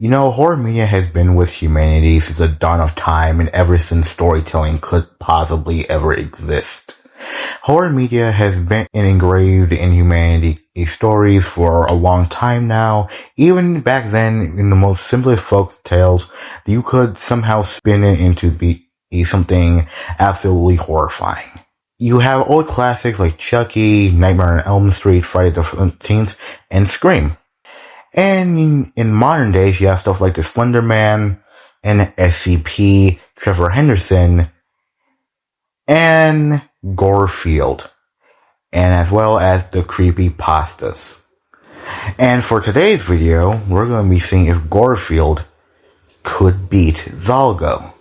Horror media has been with humanity since the dawn of time and ever since storytelling could possibly ever exist. Horror media has been engraved in humanity stories for a long time now. Even back then, in the most simplest folk tales, you could somehow spin it into be something absolutely horrifying. You have old classics like Chucky, Nightmare on Elm Street, Friday the 13th, and Scream. And in modern days, you have stuff like the Slender Man, and SCP, Trevor Henderson, and Gorefield, and as well as the creepypastas. And for today's video, we're going to be seeing if Gorefield could beat Zolgo.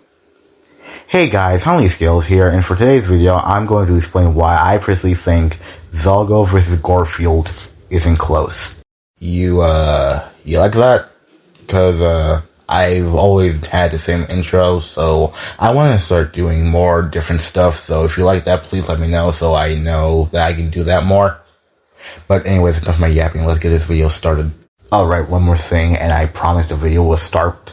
Hey guys, HoneyScales here, and for today's video, I'm going to explain why I personally think Zolgo vs. Gorefield isn't close. You like that? Because, I've always had the same intro, so I want to start doing more different stuff, so if you like that, please let me know so I know that I can do that more. But anyways, enough of my yapping, let's get this video started. Alright, one more thing, and I promise the video will start.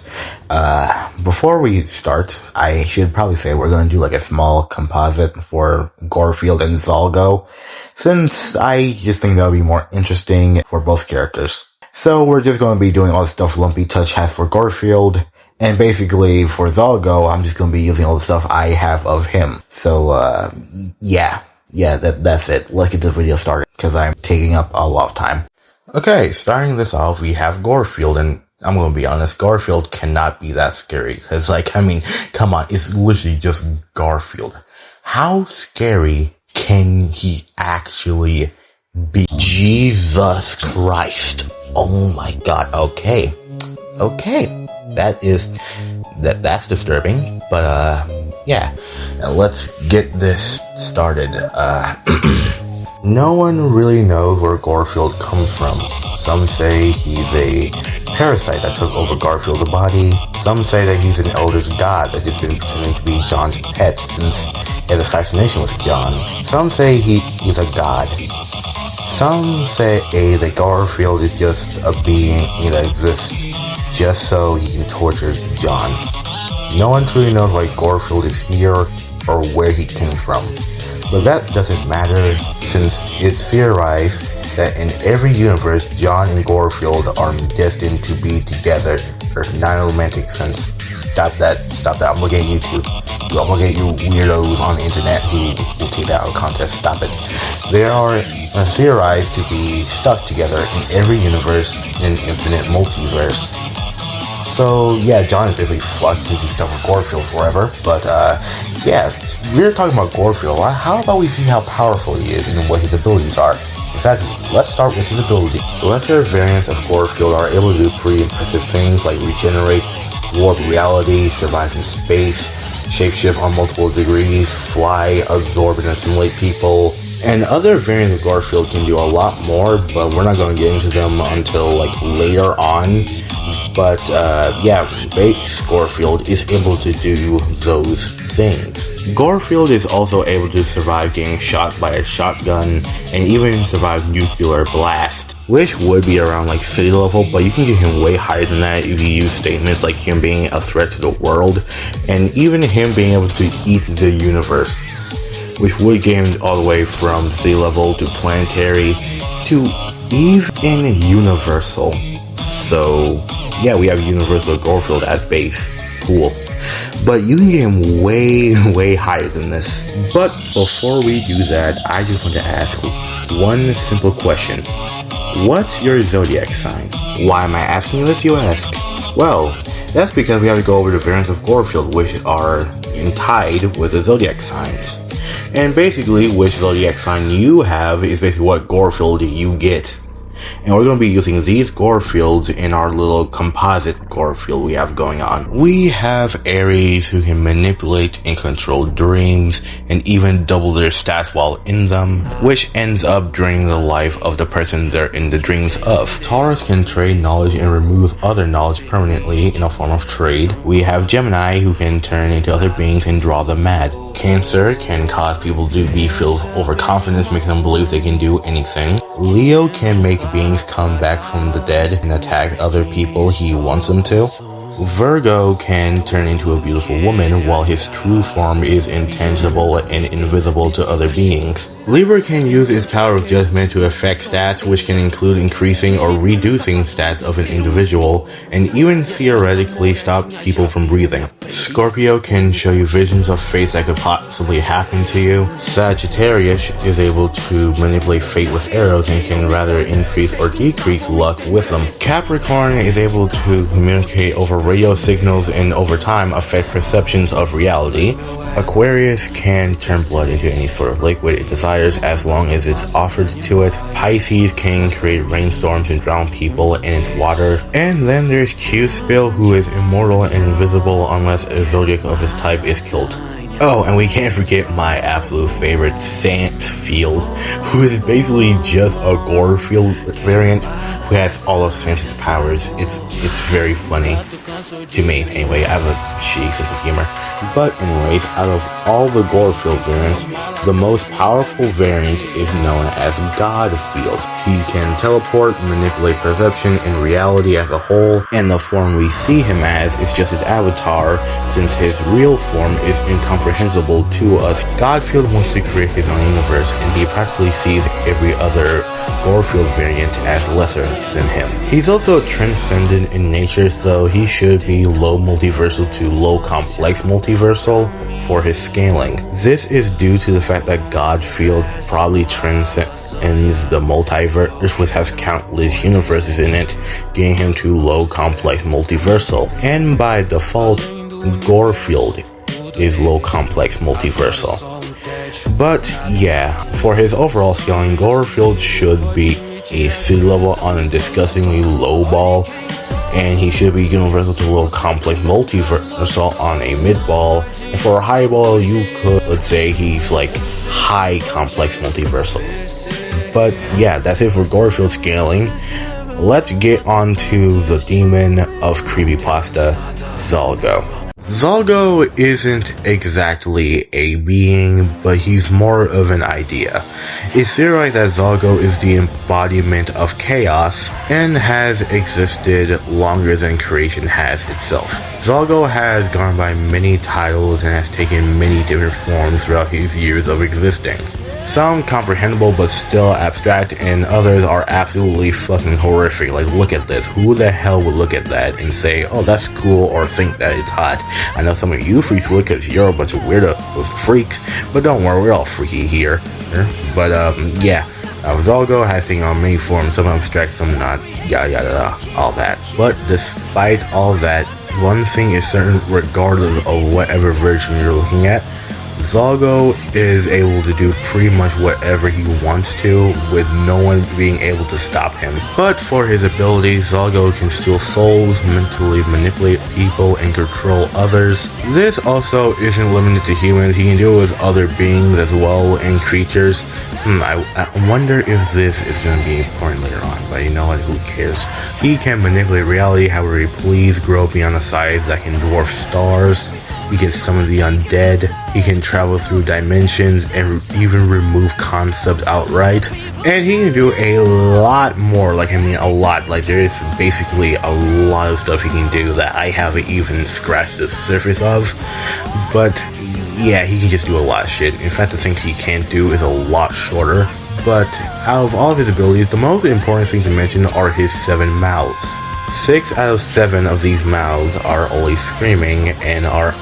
Before we start, I should probably say we're going to do like a small composite for Gorefield and Zolgo, since I just think that would be more interesting for both characters. So we're just going to be doing all the stuff Lumpy Touch has for Gorefield, and basically for Zolgo, I'm just going to be using all the stuff I have of him. So, that's it. Let's get this video started, because I'm taking up a lot of time. Okay, starting this off, we have Gorefield, and I'm going to be honest, Gorefield cannot be that scary, because, come on, it's literally just Gorefield. How scary can he actually be? Jesus Christ. Oh my god, okay. That's disturbing, but, yeah. Now let's get this started. No one really knows where Gorefield comes from. Some say he's a parasite that took over Garfield's body. Some say that he's an elder's god that just been pretending to be John's pet since he has a fascination with John. Some say he's a god. Some say that Gorefield is just a being that exists just so he can torture John. No one truly knows why Gorefield is here or where he came from. But that doesn't matter, since it's theorized that in every universe, John and Gorefield are destined to be together. There's non-romantic sense. Stop that, I'm looking at YouTube. I'm looking at you weirdos on the internet who will take that out of context. Stop it. They are theorized to be stuck together in every universe in an infinite multiverse. So, yeah, John is basically fucked since he's stuck with Gorefield forever. But, yeah, we're talking about Gorefield. How about we see how powerful he is and what his abilities are? In fact, let's start with his ability. The lesser variants of Gorefield are able to do pretty impressive things like regenerate, warp reality, survive in space, shapeshift on multiple degrees, fly, absorb and assimilate people. And other variants of Gorefield can do a lot more, but we're not going to get into them until later on. But yeah, base Gorefield is able to do those things. Gorefield is also able to survive getting shot by a shotgun and even survive nuclear blast, which would be around city level, but you can get him way higher than that if you use statements like him being a threat to the world, and even him being able to eat the universe, which would get him all the way from city level to planetary to even universal. So yeah, we have universal Gorefield at base. Cool. But you can get him way higher than this. But before we do that, I just want to ask one simple question. What's your zodiac sign? Why am I asking this, you ask? Well, that's because we have to go over the variants of Gorefield, which are tied with the zodiac signs. And basically, which zodiac sign you have is basically what Gorefield you get. And we're going to be using these Gorefields in our little composite Gorefield we have going on. We have Aries who can manipulate and control dreams and even double their stats while in them, which ends up draining the life of the person they're in the dreams of. Taurus can trade knowledge and remove other knowledge permanently in a form of trade. We have Gemini who can turn into other beings and draw them mad. Cancer can cause people to be filled with overconfidence, making them believe they can do anything. Leo can make beings come back from the dead and attack other people he wants them to. Virgo can turn into a beautiful woman while his true form is intangible and invisible to other beings. Libra can use its power of judgment to affect stats, which can include increasing or reducing stats of an individual, and even theoretically stop people from breathing. Scorpio can show you visions of fate that could possibly happen to you. Sagittarius is able to manipulate fate with arrows and can rather increase or decrease luck with them. Capricorn is able to communicate over radio signals and over time affect perceptions of reality. Aquarius can turn blood into any sort of liquid it desires as long as it's offered to it. Pisces can create rainstorms and drown people in its water. And then there's Q-Spill, who is immortal and invisible unless a zodiac of his type is killed. Oh, and we can't forget my absolute favorite, Santfield, who is basically just a Gorefield variant who has all of Santa's powers. It's very funny. To me, anyway. I have a shitty sense of humor. But anyways, out of all the Gorefield variants, the most powerful variant is known as Gorefield. He can teleport, manipulate perception and reality as a whole, and the form we see him as is just his avatar, since his real form is incomprehensible to us. Gorefield wants to create his own universe, and he practically sees every other Gorefield variant as lesser than him. He's also transcendent in nature, so he should be low multiversal to low complex multiversal for his scaling. This is due to the fact that Gorefield probably transcends the multiverse, which has countless universes in it, getting him to low complex multiversal. And by default, Gorefield is low complex multiversal. But yeah, for his overall scaling, Gorefield should be a C level on a disgustingly low ball, and he should be universal to low complex multiversal on a mid ball, and for a high ball you could, let's say he's like high complex multiversal. But yeah, that's it for Gorefield scaling. Let's get on to the demon of creepypasta, Zolgo. Zolgo isn't exactly a being, but he's more of an idea. It's theorized that Zolgo is the embodiment of chaos and has existed longer than creation has itself. Zolgo has gone by many titles and has taken many different forms throughout his years of existing. Some comprehensible but still abstract, and others are absolutely fucking horrific. Like, look at this. Who the hell would look at that and say, oh, that's cool, or think that it's hot? I know some of you freaks would, because you're a bunch of weirdo freaks, but don't worry, we're all freaky here. But yeah, Zolgo has taken on many forms, some abstract, some not, yada yada, all that. But despite all that, one thing is certain, regardless of whatever version you're looking at, Zolgo is able to do pretty much whatever he wants to, with no one being able to stop him. But for his abilities, Zolgo can steal souls, mentally manipulate people, and control others. This also isn't limited to humans. He can do it with other beings as well, and creatures. I wonder if this is going to be important later on, but you know what, who cares. He can manipulate reality however he please, grow beyond the size that can dwarf stars. He can summon the undead, he can travel through dimensions, and even remove concepts outright. And he can do a lot more, a lot. Like, there is basically a lot of stuff he can do that I haven't even scratched the surface of. But yeah, he can just do a lot of shit. In fact, the things he can't do is a lot shorter. But out of all of his abilities, the most important thing to mention are his 7 mouths. 6 out of 7 of these mouths are always screaming and are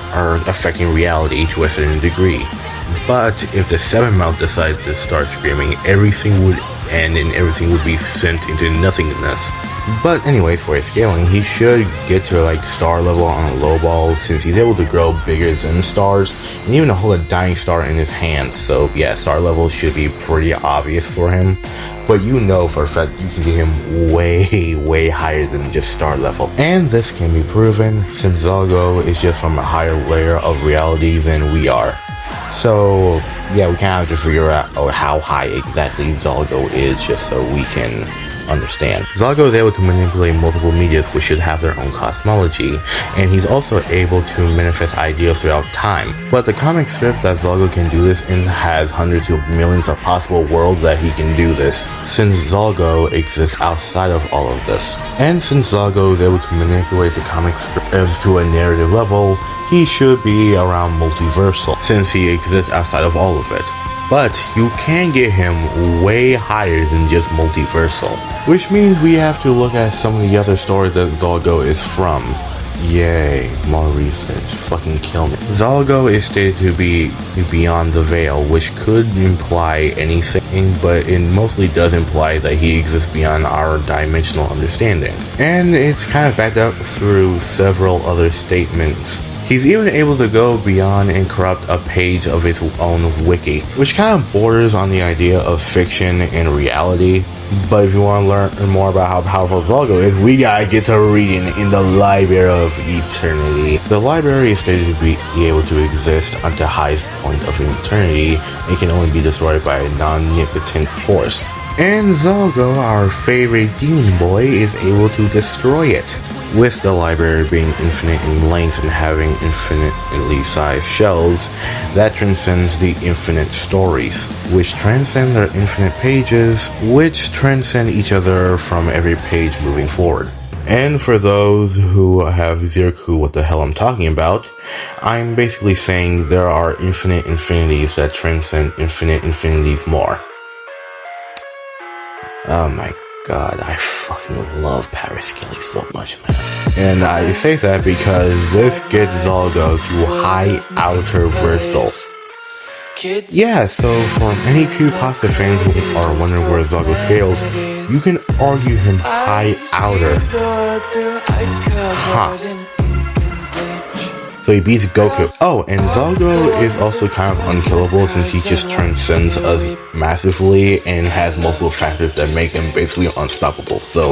affecting reality to a certain degree. But if the 7th mouth decided to start screaming, everything would end and everything would be sent into nothingness. But anyways, for his scaling, he should get to star level on a low ball, since he's able to grow bigger than stars and even to hold a dying star in his hands. So yeah, star level should be pretty obvious for him. But you know for a fact you can get him way higher than just star level. And this can be proven, since Zolgo is just from a higher layer of reality than we are. So yeah, we kind of have to figure out how high exactly Zolgo is, just so we can understand. Zalgo is able to manipulate multiple medias which should have their own cosmology, and he's also able to manifest ideas throughout time. But the comic strip that Zalgo can do this in has hundreds of millions of possible worlds that he can do this, since Zalgo exists outside of all of this. And since Zalgo is able to manipulate the comic strips to a narrative level, he should be around multiversal, since he exists outside of all of it. But you can get him way higher than just multiversal, which means we have to look at some of the other stories that Zolgo is from. Yay, more research, fucking kill me. Zolgo is stated to be beyond the veil, which could imply anything, but it mostly does imply that he exists beyond our dimensional understanding. And it's kind of backed up through several other statements. He's even able to go beyond and corrupt a page of his own wiki, which kind of borders on the idea of fiction and reality. But if you want to learn more about how powerful Zolgo is, we gotta get to reading in the Library of Eternity. The library is stated to be able to exist at the highest point of eternity. It can only be destroyed by a non-omnipotent force. And Zolgo, our favorite demon boy, is able to destroy it. With the library being infinite in length and having infinitely sized shelves, that transcends the infinite stories, which transcend their infinite pages, which transcend each other from every page moving forward. And for those who have zero clue what the hell I'm talking about, I'm basically saying there are infinite infinities that transcend infinite infinities more. Oh my god, I fucking love Paris Kelly so much, man. And I say that because this gets Zolgo to high outer versal. Yeah, so for any creepypasta fans who are wondering where Zolgo scales, you can argue him high outer. Huh. So he beats Goku. Oh, and Zalgo is also kind of unkillable since he just transcends us massively and has multiple factors that make him basically unstoppable. So,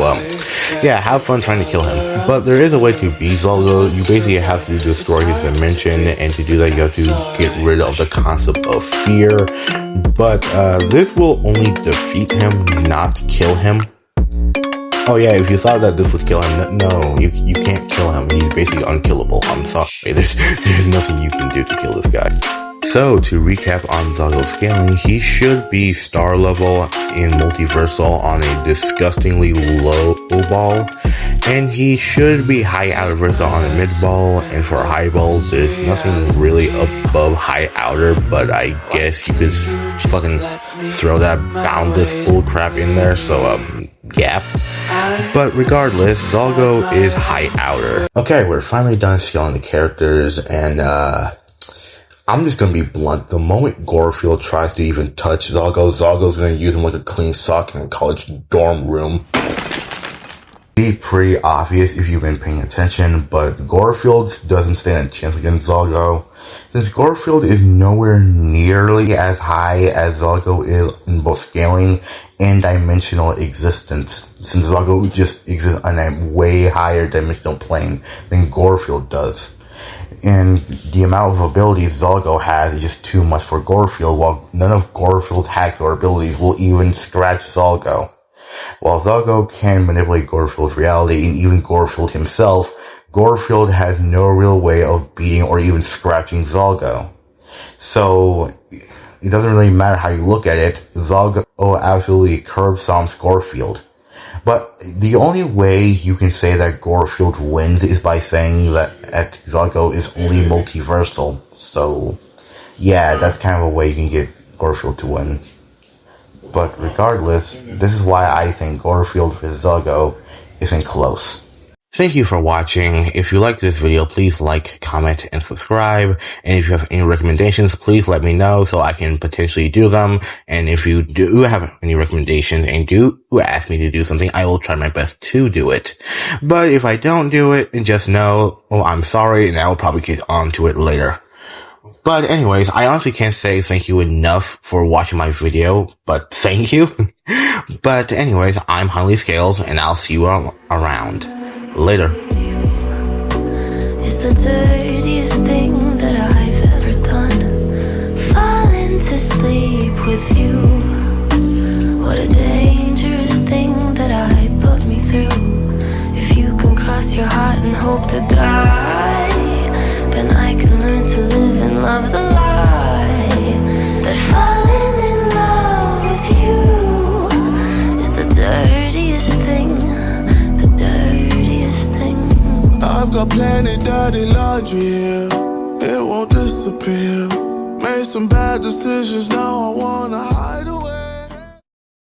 yeah, have fun trying to kill him. But there is a way to beat Zalgo. You basically have to destroy his dimension, and to do that you have to get rid of the concept of fear. But this will only defeat him, not kill him. Oh yeah, if you thought that this would kill him, no, you can't kill him. He's basically unkillable. I'm sorry, there's nothing you can do to kill this guy. So, to recap on Zalgo's scaling, he should be star level in multiversal on a disgustingly low ball, and he should be high outer versal on a mid ball, and for a high ball, there's nothing really above high outer, but I guess you could fucking throw that boundless bullcrap in there, so yeah. But regardless, Zalgo is high outer. Okay, we're finally done scaling the characters, and I'm just gonna be blunt. The moment Gorefield tries to even touch Zalgo, Zalgo's gonna use him like a clean sock in a college dorm room. Be pretty obvious if you've been paying attention, but Gorefield doesn't stand a chance against Zalgo. Since Gorefield is nowhere nearly as high as Zalgo is in both scaling and dimensional existence, since Zalgo just exists on a way higher dimensional plane than Gorefield does. And the amount of abilities Zalgo has is just too much for Gorefield, while none of Gorefield's hacks or abilities will even scratch Zalgo. While Zalgo can manipulate Gorefield's reality and even Gorefield himself, Gorefield has no real way of beating or even scratching Zalgo. So, it doesn't really matter how you look at it, Zalgo absolutely curb stomps Gorefield. But the only way you can say that Gorefield wins is by saying that Zalgo is only multiversal. So, yeah, that's kind of a way you can get Gorefield to win. But regardless, this is why I think Gorefield vs. Zalgo isn't close. Thank you for watching. If you liked this video, please like, comment, and subscribe. And if you have any recommendations, please let me know so I can potentially do them. And if you do have any recommendations and do ask me to do something, I will try my best to do it. But if I don't do it, just know, I'm sorry, and I will probably get on to it later. But anyways, I honestly can't say thank you enough for watching my video, but thank you. But anyways, I'm Huntley Scales, and I'll see you around. Later. It's the dirtiest thing that I've ever done. Falling to sleep with you. What a dangerous thing that I through. If you can cross your heart and hope to die, then I can learn to live and love the lie that falling in love with you is the dirtiest thing, the dirtiest thing. I've got plenty dirty laundry here, it won't disappear. Made some bad decisions, now I wanna